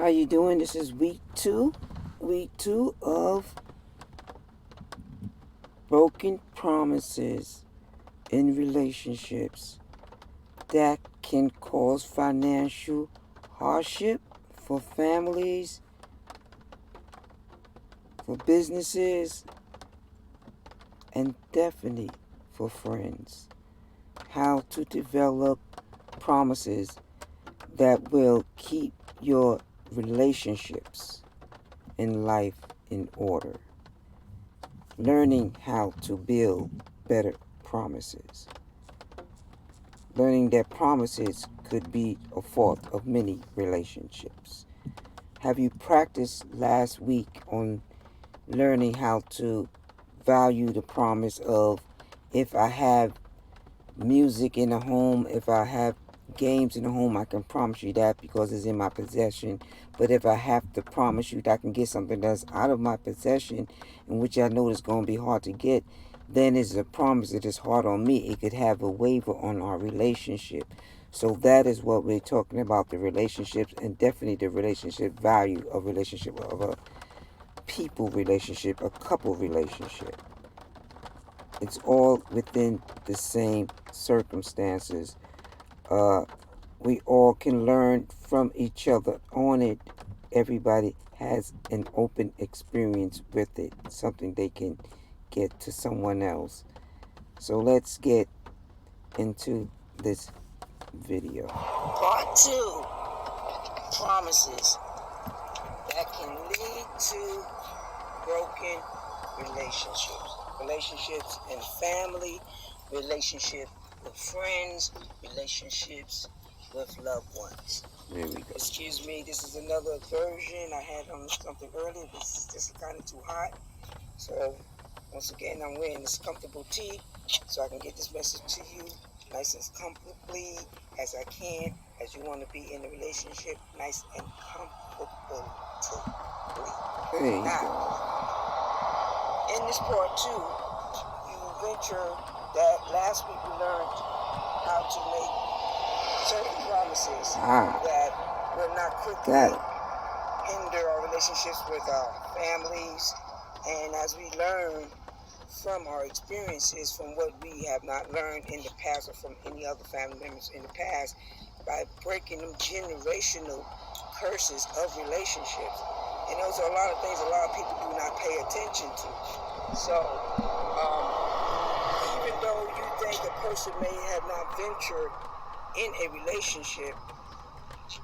How you doing? This is week two. Week two of broken promises in relationships that can cause financial hardship for families, for businesses, and definitely for friends. How to develop promises that will keep your relationships in life in order. Learning how to build better promises. Learning that promises could be a fault of many relationships. Have you practiced last week on learning how to value the promise of, if I have music in the home, if I have games in the home, I can promise you that because it's in my possession. But if I have to promise you that I can get something that's out of my possession, and which I know is going to be hard to get, then it's a promise that is hard on me. It could have a waiver on our relationship. So that is what we're talking about, the relationships, and definitely the relationship value of relationship, of a people relationship, a couple relationship. It's all within the same circumstances. We all can learn from each other on it. Everybody has an open experience with it, something they can get to someone else. So let's get into this video. Part 2, promises that can lead to broken relationships. Relationships in family, relationship with friends, relationships with loved ones. There we go. Excuse me, this is another version. I had on something earlier. This is just kind of too hot. So, once again, I'm wearing this comfortable tee so I can get this message to you nice and comfortably as I can, as you want to be in a relationship, nice and comfortably. Hey. Now, in this part 2, you venture that last week we learned how to make certain promises that will not quickly hinder our relationships with our families. And as we learn from our experiences, from what we have not learned in the past or from any other family members in the past, by breaking them generational curses of relationships. And those are a lot of things a lot of people do not pay attention to. So, even though you think a person may have not ventured in a relationship,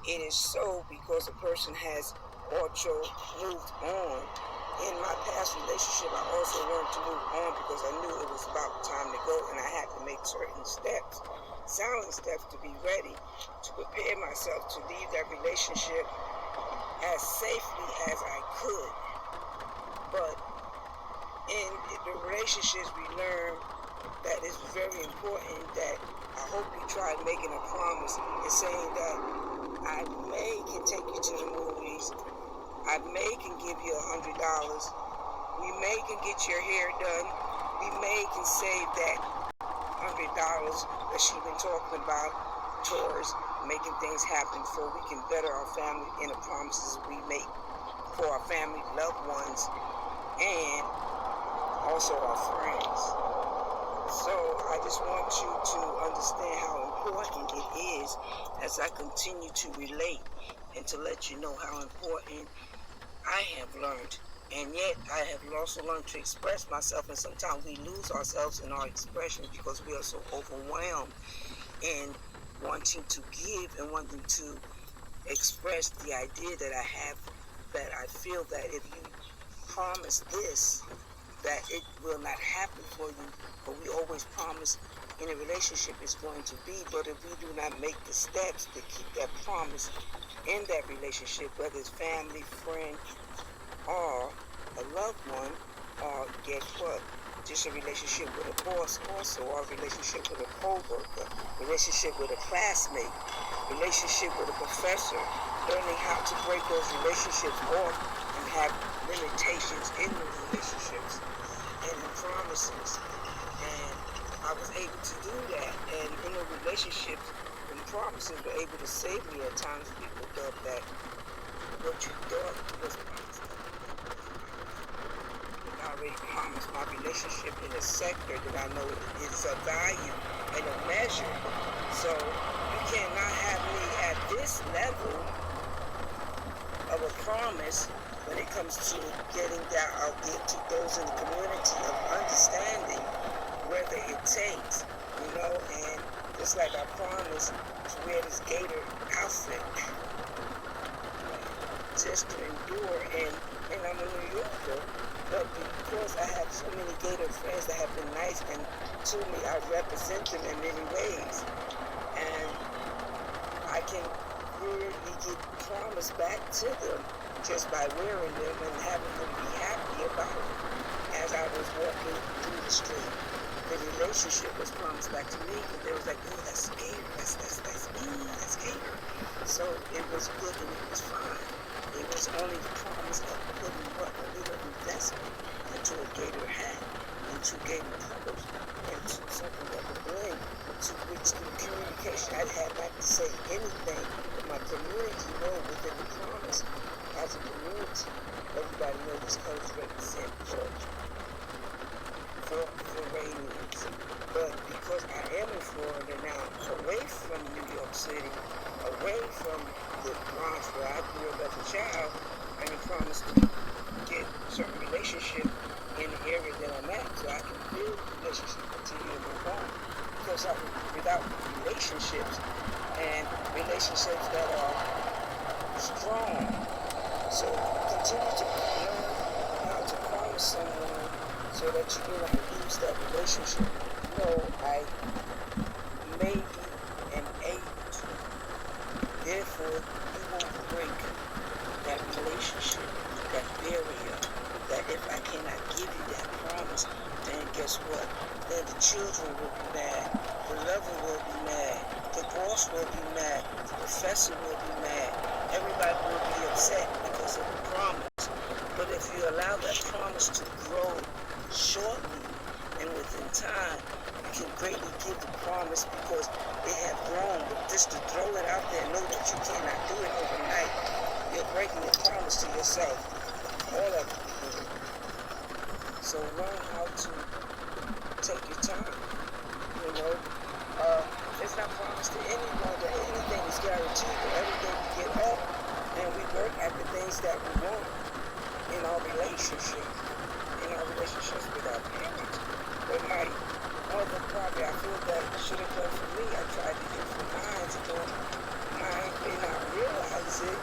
it is so because a person has also moved on. In my past relationship, I also learned to move on because I knew it was about time to go, and I had to make certain steps, silent steps, to be ready to prepare myself to leave that relationship as safely as I could. But in the relationships, we learn that it's very important that I hope you try making a promise and saying that I may can take you to the movies, I may can give you $100, we may can get your hair done, we may can save that $100 that she's been talking about towards making things happen so we can better our family in the promises we make for our family, loved ones, and also our friends. So I just want you to understand how important it is as I continue to relate and to let you know how important I have learned. And yet I have also learned to express myself, and sometimes we lose ourselves in our expressions because we are so overwhelmed in wanting to give and wanting to express the idea that I have, that I feel that if you promise this, that it will not happen for you. But we always promise in a relationship it's going to be, but if we do not make the steps to keep that promise in that relationship, whether it's family, friend, or a loved one, or guess what? Just a relationship with a boss also, or a relationship with a co-worker, relationship with a classmate, relationship with a professor, learning how to break those relationships off and have limitations in those relationships and the promises. And I was able to do that, and in the relationships, the promises were able to save me at times. People thought that what what you thought was promised. I already promised my relationship in a sector that I know is of value and a measure. So you cannot have me at this level of a promise when it comes to getting that out there to those in the community of understanding whether it takes, and just like I promised to wear this gator outfit just to endure, and I'm a New Yorker, but because I have so many gator friends that have been nice and to me, I represent them in many ways, and I can really get promise back to them just by wearing them and having them be happy about it. As I was walking through the street, the relationship was promised back to me, and they was like, "Oh, that's Gator, that's me, that's Gator." So it was good and it was fine. It was only the promise of putting a little investment into a Gator hat, into Gator colors, into something that would bring to which the communication I'd have not to say anything, but my community know within the promise. As a community, everybody knows these colors represent Georgia for Radians. But because I am in Florida now, away from New York City, away from the Bronx where I grew up as a child, I'm promised to get certain relationship in the area that I'm at, so I can build relationships, continue to move on. Because without relationships and relationships that are strong, so continue to learn how to promise someone so that you do not lose that relationship. I may be an age, therefore you won't break that relationship, that barrier, that if I cannot give you that promise, then guess what? Then the children will be mad, the lover will be mad, the boss will be mad, the professor will be mad, everybody will be upset because of the promise. But if you allow that promise to grow shortly and within time, you can greatly give the promise because they have grown. But just to throw it out there and know that you cannot do it overnight, you're breaking the promise to yourself. All of it. So learn how to take your time. It's not promised to anyone that anything is guaranteed, but every day we get up and we work at the things that we want in our relationships with our parents. But my mother probably, I feel that should have done for me. I tried to do for mine, but mine may not realize it.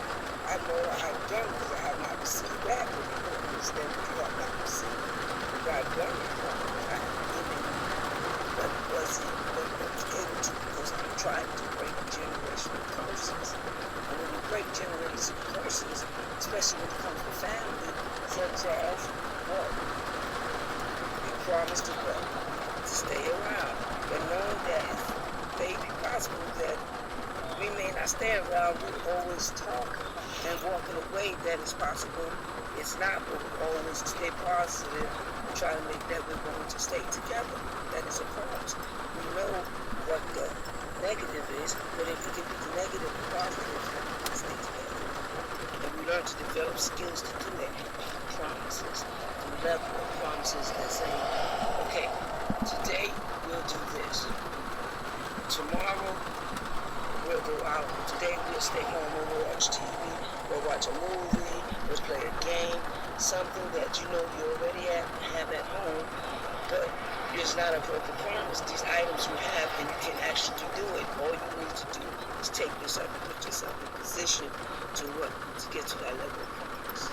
I know I've done because I have not received that, but you don't understand what you have not received. God done it for me. I have given you what wasn't able to because I'm trying to break generational curses. And when you break generational curses, especially when it comes to family, such as what? You promise to what? To stay around. But knowing that it may be possible that we may not stay around, we always talk and walk in a way that is possible. It's not, but we always stay positive and try to make that we're going to stay together. That is a promise. We know what the negative is, but if we can be the negative and positive, we can stay together. And we learn to develop skills to do that. Promises. To level of promises and saying, okay, today we'll do this. Tomorrow we'll go out. Today we'll stay home and we'll watch TV. We'll watch a movie. We'll play a game. Something that you already have at home, but it's not a broken promise. These items you have and you can actually do it. All you need to do is take yourself and put yourself in position to what? To get to that level of promise.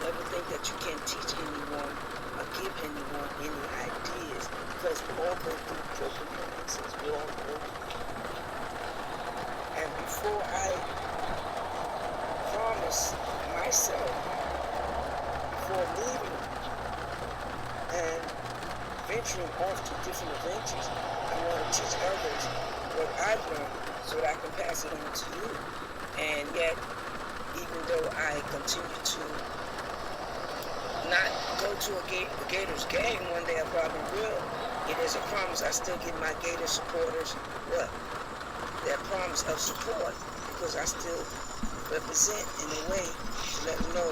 Never think that you can't teach anyone or give anyone any ideas because we all go through broken promises. We all go through. And before I promise myself, before leaving and venturing off to different adventures, I want to teach others what I've learned so that I can pass it on to you. And yet, even though I continue to not go to a Gators game, one day I probably will. It is a promise. I still give my Gator supporters what? That promise of support because I still represent in a way to let them know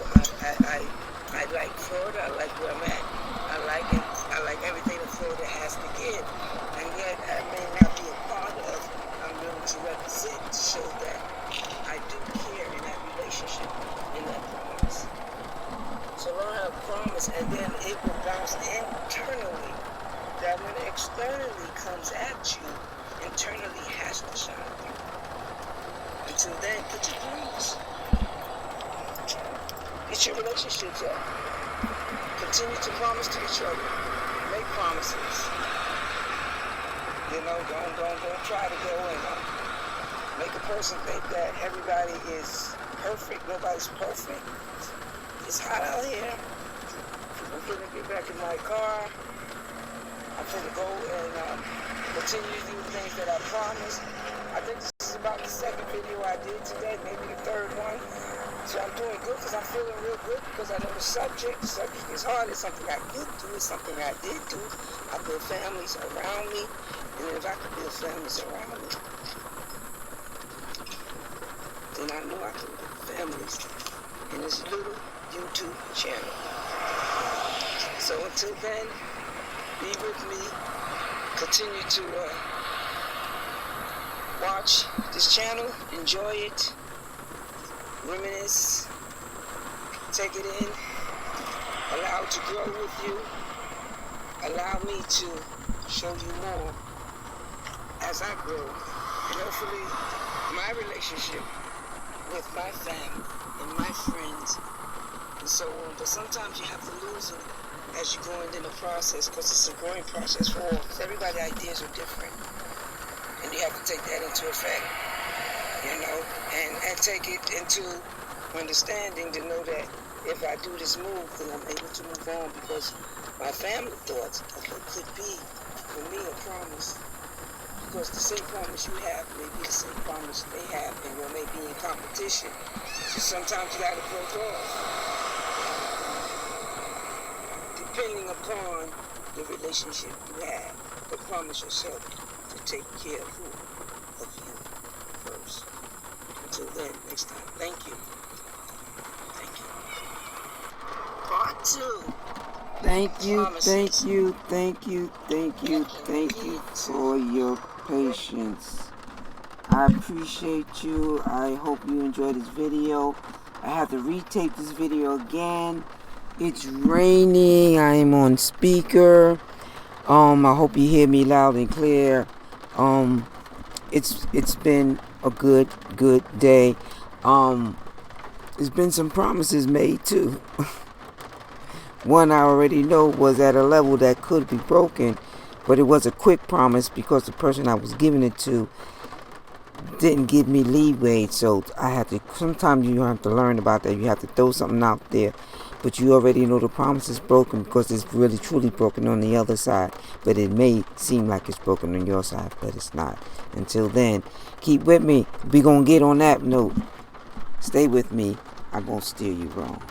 I like Florida. I like where I'm at. I like everything that Florida has to give, and yet I may not be a part of. I'm willing to represent to show that I do care in that relationship, in that promise. So learn how to promise, and then it will bounce internally. That when it externally comes at you, internally has to shine through. Until then, put your dreams. Get your relationships up. Continue to promise to each other. Make promises. You know, don't try to go and make a person think that everybody is perfect. Nobody's perfect. It's hot out here. I'm gonna get back in my car. I'm gonna go and continue to do the things that I promised. I think this is about the second video I did today, maybe the third one. So I'm doing good because I'm feeling real good because I know the subject. The subject is hard. It's something I could do. It's something I did do. I build families around me. And if I could build families around me, then I know I can build families in this little YouTube channel. So until then, be with me. Continue to watch this channel. Enjoy it. Reminisce, take it in, allow it to grow with you, allow me to show you more as I grow, and hopefully my relationship with my family and my friends and so on. But sometimes you have to lose it as you go into the process, because it's a growing process for all, because everybody's ideas are different, and you have to take that into effect. You know, and take it into understanding to know that if I do this move, then I'm able to move on, because my family thoughts of what could be for me a promise, because the same promise you have may be the same promise they have, and we may be in competition. So sometimes you got to break off, depending upon the relationship you have. But promise yourself to take care of who? Of you first. Until then, next time. Thank you. Thank you. Part 2. Thank you for your patience. I appreciate you. I hope you enjoyed this video. I have to retape this video again. It's raining. I am on speaker. I hope you hear me loud and clear. It's been a good day. There's been some promises made too. One I already know was at a level that could be broken, but it was a quick promise because the person I was giving it to didn't give me leeway. So I had to, sometimes you have to learn about that. You have to throw something out there, but you already know the promise is broken because it's really truly broken on the other side. But it may seem like it's broken on your side, but it's not. Until then, keep with me. We gonna get on that note. Stay with me. I'm gonna steer you wrong.